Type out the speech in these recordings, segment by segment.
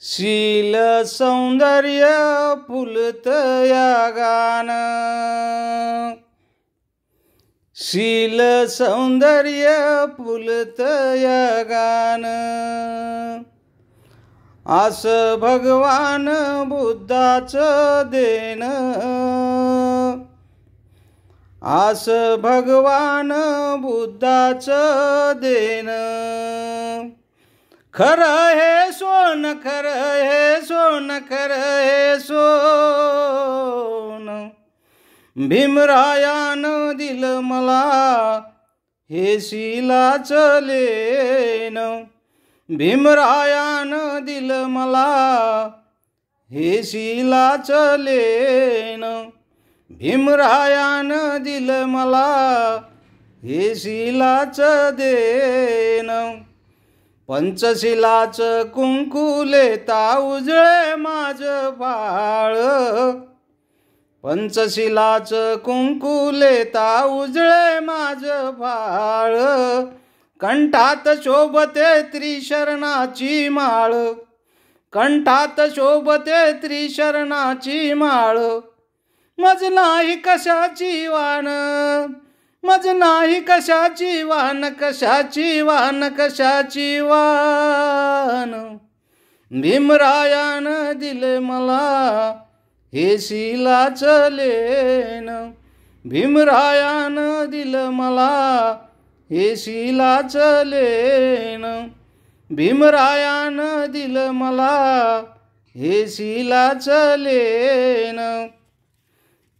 शील सौंदर्य फुलतया गान, शील सौंदर्य फुलतया गान। आस भगवान बुद्धाचं देन, आस भगवान बुद्धाचं देन। खरं हे सोन, खरं हे सोन, खरं हे सोन। भीमरायानं दिलं मला हे शीलाचं लेन, भीमरायानं दिलं मला हे शीलाचं लेन, भीमरायानं दिलं मला हे शीलाचं देन। पंचशिलाचं कुंकू लेता उजळे माझं बाळ, पंचशिलाचं कुंकू लेता उजळे माझं बाळ। कंठात शोभते त्रिशरणाची माळ, कंठात शोभते त्रिशरणाची माळ। मज नाही कशाची वान, मज नाही कशाची वान, कशाची वान, कशाची वान। भीमरायानं दिले मला हे शीलाचं लेन, भीमरायानं दिलं मला हे शीलाचं लेन, भीमरायानं दिलं मला हे शीलाचं लेन।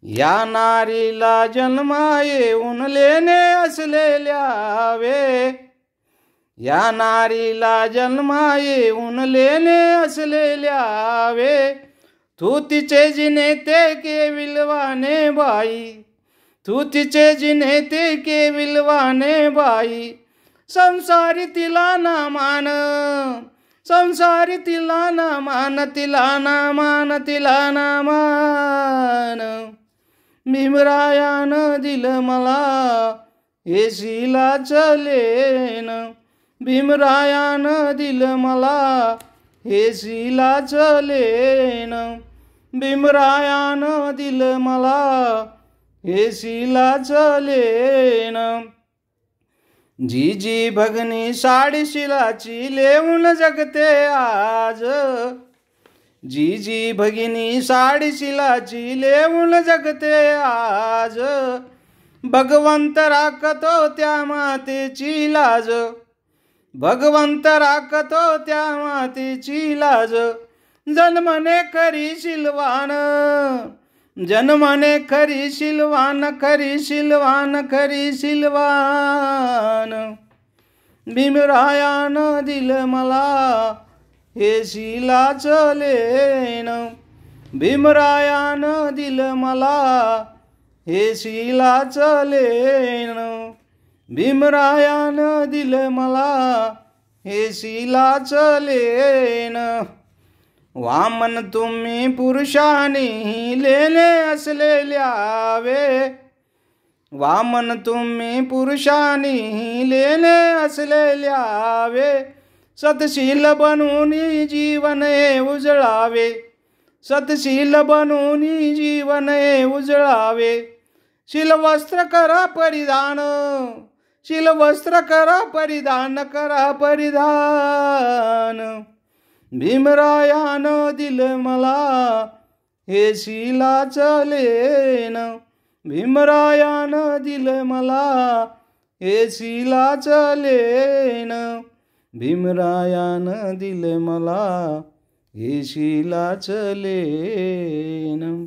या नारीला जन्मा येऊन लेणे असलेल्या वे, या नारीला जन्मा येऊन लेणे असलेल्या वे। तू तिचे जिने ते केविलवाने बाई, तू तिचे जिने ते केविलवाने बाई। संसारी तिला ना मान, संसारी तिला ना मान, तिला ना मान, तिला ना मान। भीमरायानं दिलं मला हे शीलाचं लेन, भीमरायानं दिलं मला हे शीलाचं लेन, भीमरायानं दिलं मला हे शीलाचं लेन। जी जी भगनी साडी शिलाची लेऊन जगते आज, जी जी भगिनी साडी शिलाची लेऊन जगते आज। भगवंत राखतो त्या मातेची लाज, भगवंत राखतो त्या मातेची लाज। जन्मने खरी शिलवान, जन्मने खरी शिलवान, खरी शिलवान, खरी शिलवान। भीमरायानं दिलं मला हे शीलाचं लेन, भीमरायानं दिलं मला हे शीलाचं लेन, भीमरायानं दिलं मला हे शीलाचं लेन। वामन तुम्ही पुरुषांनी लेणे असलेल्या वे, वामन तुम्ही पुरुषांनी लेणे असलेल्या वे। सतशील बनून जीवन हे उजळावे, सतशील बनून जीवन हे उजळावे। शीलवस्त्र करा परिधान, शीलवस्त्र करा परिधान, करा परिधान। भीमरायानं दिलं मला हे शीलाचं लेन, भीमरायानं दिलं मला हे शीलाचं लेन, भीमरायानं दिलं मला हे शीलाचं लेन।